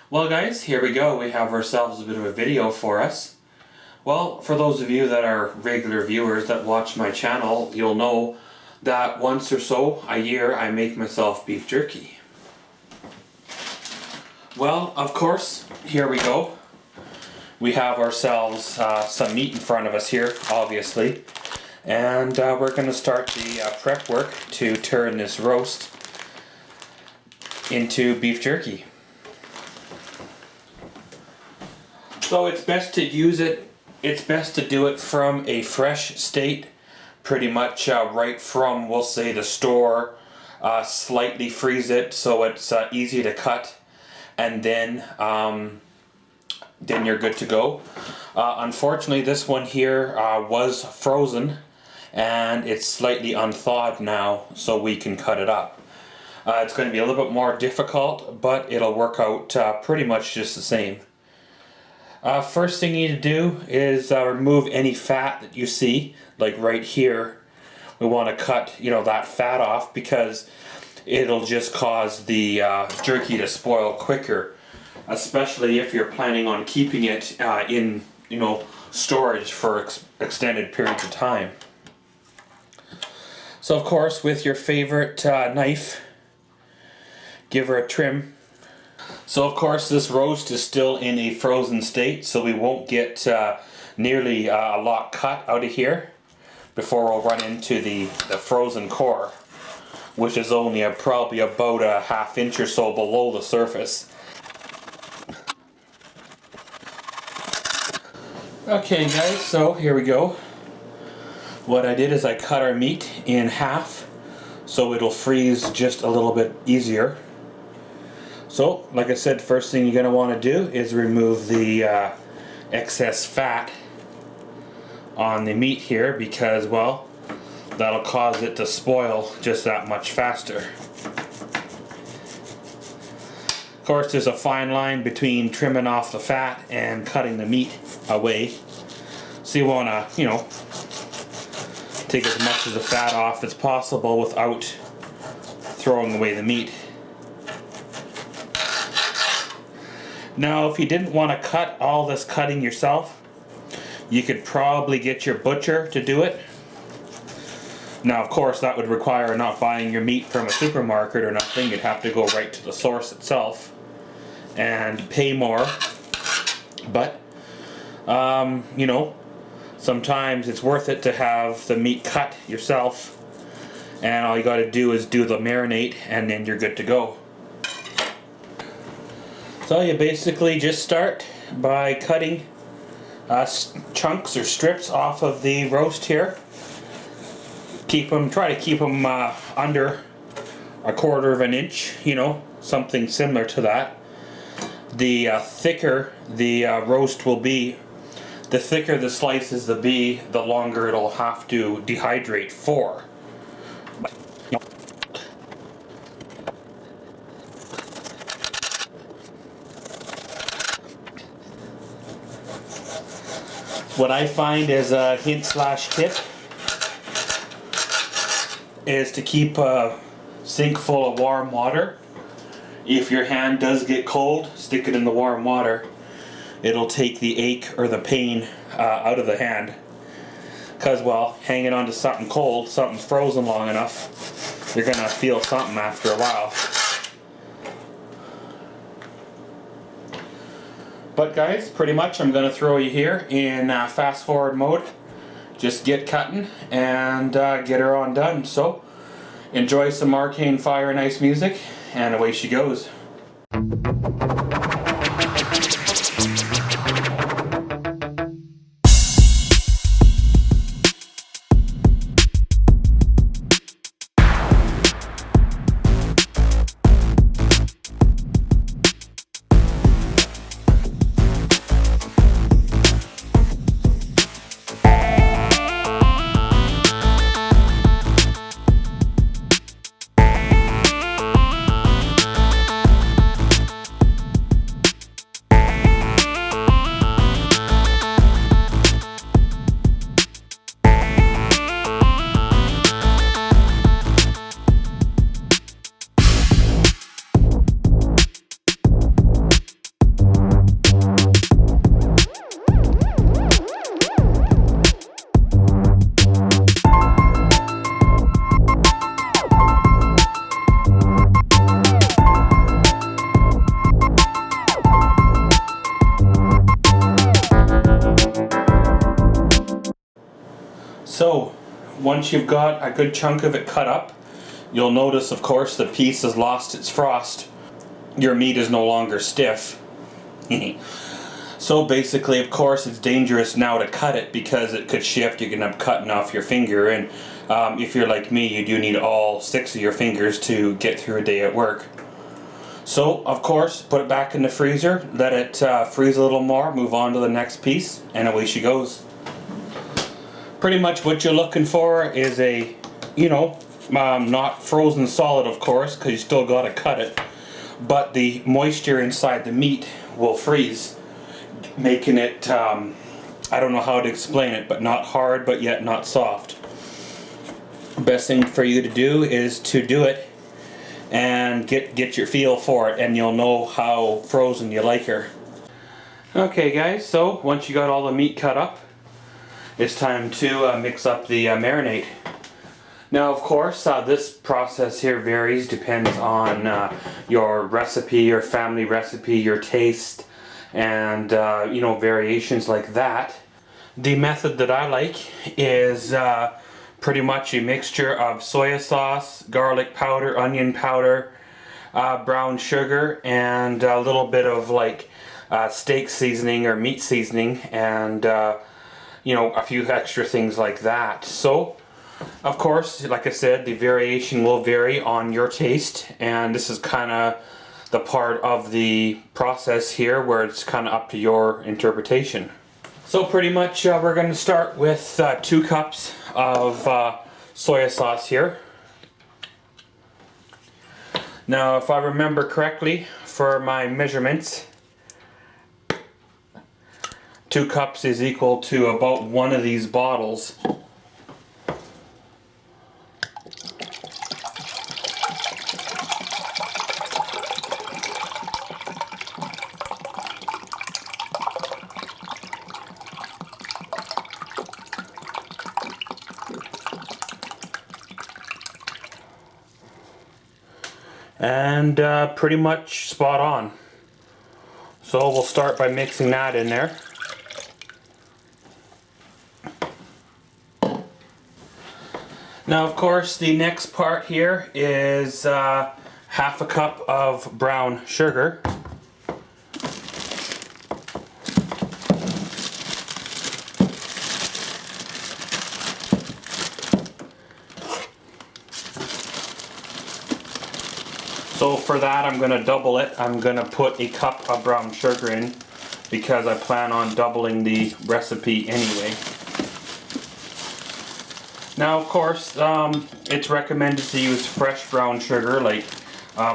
Well guys, here we go. We have ourselves a bit of a video for us. Well, for those of you that are regular viewers that watch my channel, you'll know that once or so a year I make myself beef jerky. Well, of course, here we go. We have ourselves some meat in front of us here, obviously. And we're going to start the prep work to turn this roast into beef jerky. So it's best to do it from a fresh state, pretty much right from, we'll say, the store. Slightly freeze it so it's easy to cut, and then you're good to go. Unfortunately, this one here was frozen, and it's slightly unthawed now, so we can cut it up. It's going to be a little bit more difficult, but it'll work out pretty much just the same. First thing you need to do is remove any fat that you see, like right here. We want to cut, that fat off, because it'll just cause the jerky to spoil quicker, especially if you're planning on keeping it in, storage for extended periods of time. So of course, with your favorite knife, give her a trim. So of course this roast is still in a frozen state, so we won't get nearly a lot cut out of here before we'll run into the frozen core, which is only probably about a ½ inch or so below the surface. Okay guys, so here we go. What I did is I cut our meat in half so it'll freeze just a little bit easier. So, like I said, first thing you're going to want to do is remove the excess fat on the meat here, because, well, that'll cause it to spoil just that much faster. Of course, there's a fine line between trimming off the fat and cutting the meat away. So you want to, take as much of the fat off as possible without throwing away the meat. Now, if you didn't want to cut all this cutting yourself, you could probably get your butcher to do it. Now, of course, that would require not buying your meat from a supermarket or nothing. You'd have to go right to the source itself and pay more. But, sometimes it's worth it to have the meat cut yourself, and all you got to do is do the marinade, and then you're good to go. So you basically just start by cutting chunks or strips off of the roast here. Try to keep them under a quarter inch, something similar to that. The thicker the roast will be, the thicker the slices will be, the longer it'll have to dehydrate for. What I find as a hint/tip is to keep a sink full of warm water. If your hand does get cold, stick it in the warm water. It'll take the ache or the pain out of the hand. Because, well, hanging onto something cold, something's frozen long enough, you're going to feel something after a while. But guys, pretty much I'm going to throw you here in fast forward mode. Just get cutting and get her on done. So enjoy some Arcane Fire and Ice music, and away she goes. once you've got a good chunk of it cut up, you'll notice, of course, the piece has lost its frost. Your meat is no longer stiff. So basically, of course, it's dangerous now to cut it because it could shift. You can end up cutting off your finger, and if you're like me, you do need all 6 of your fingers to get through a day at work. So, of course, put it back in the freezer, let it freeze a little more, move on to the next piece, and away she goes. Pretty much what you're looking for is a, not frozen solid, of course, because you still got to cut it, but the moisture inside the meat will freeze, making it, I don't know how to explain it, but not hard, but yet not soft. Best thing for you to do is to do it and get your feel for it, and you'll know how frozen you like her. Okay guys, so once you got all the meat cut up, it's time to mix up the marinade. Now, of course, this process here varies, depends on your recipe, your family recipe, your taste, and variations like that. The method that I like is pretty much a mixture of soy sauce, garlic powder, onion powder, brown sugar, and a little bit of steak seasoning or meat seasoning, and a few extra things like that. So, of course, like I said, the variation will vary on your taste, and this is kind of the part of the process here where it's kind of up to your interpretation. So pretty much we're going to start with 2 cups of soy sauce here. Now, if I remember correctly, for my measurements, 2 cups is equal to about 1 of these bottles. And pretty much spot on. So we'll start by mixing that in there. Now, of course, the next part here is half a cup of brown sugar. So for that, I'm going to double it. I'm going to put a cup of brown sugar in because I plan on doubling the recipe anyway. Now, of course, it's recommended to use fresh brown sugar, like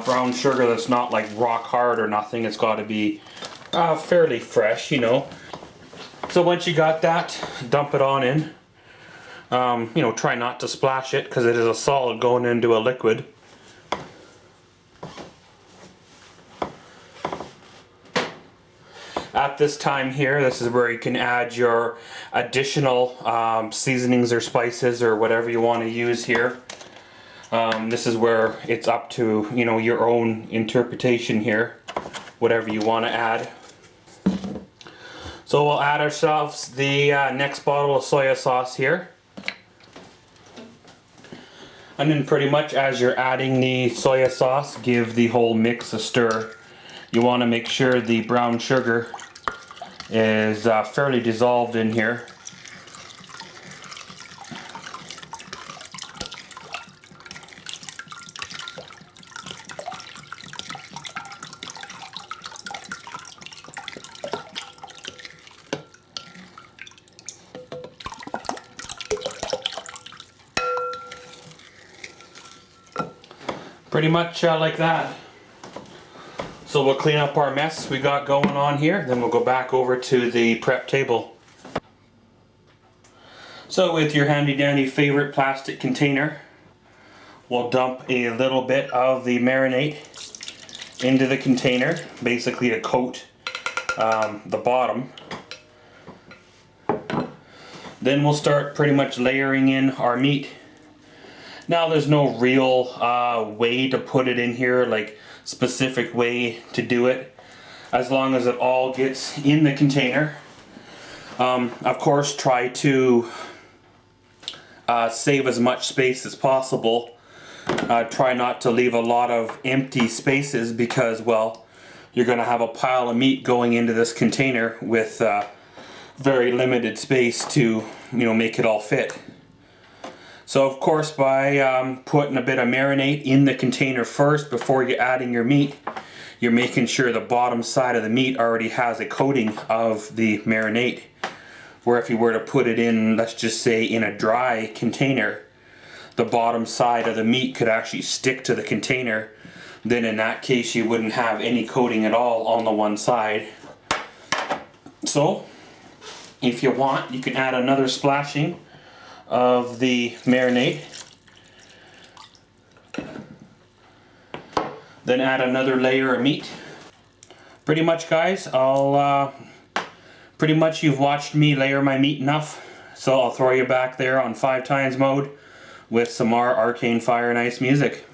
brown sugar that's not like rock hard or nothing. It's got to be fairly fresh, So once you got that, dump it on in. Try not to splash it because it is a solid going into a liquid. At this time here, this is where you can add your additional seasonings or spices or whatever you want to use here. This is where it's up to your own interpretation here, whatever you want to add. So we'll add ourselves the next bottle of soy sauce here. And then pretty much as you're adding the soy sauce, give the whole mix a stir. You want to make sure the brown sugar is fairly dissolved in here. Pretty much like that. So we'll clean up our mess we got going on here, then we'll go back over to the prep table. So with your handy dandy favorite plastic container, we'll dump a little bit of the marinade into the container, basically to coat the bottom. Then we'll start pretty much layering in our meat. Now there's no real way to put it in here, like specific way to do it, as long as it all gets in the container. Of course, try to save as much space as possible. Try not to leave a lot of empty spaces because, well, you're going to have a pile of meat going into this container with very limited space to, make it all fit. So of course, by putting a bit of marinade in the container first before you're adding your meat, you're making sure the bottom side of the meat already has a coating of the marinade. Where if you were to put it in, let's just say in a dry container, the bottom side of the meat could actually stick to the container. Then in that case you wouldn't have any coating at all on the one side. So if you want, you can add another splashing of the marinade. Then add another layer of meat. Pretty much, guys, pretty much you've watched me layer my meat enough. So I'll throw you back there on 5 times mode with some more Arcane Fire and Ice music.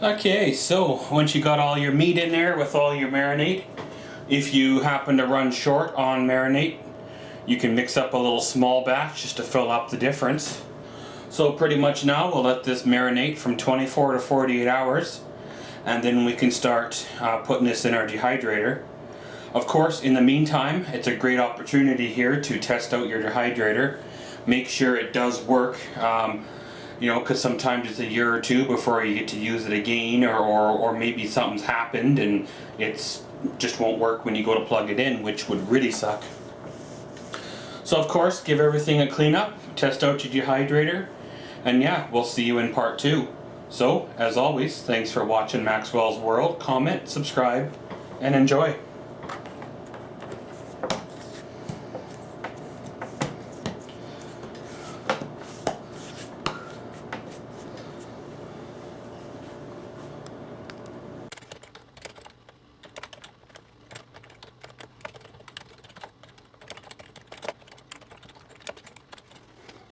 Okay, so once you got all your meat in there with all your marinade, if you happen to run short on marinade, you can mix up a little small batch just to fill up the difference. So pretty much now we'll let this marinate from 24 to 48 hours, and then we can start putting this in our dehydrator. Of course, in the meantime, it's a great opportunity here to test out your dehydrator. Make sure it does work. Because sometimes it's a year or two before you get to use it again, or maybe something's happened and it's just won't work when you go to plug it in, which would really suck. So of course, give everything a clean up, test out your dehydrator, and yeah, we'll see you in part 2. So, as always, thanks for watching Maxwell's World. Comment, subscribe, and enjoy.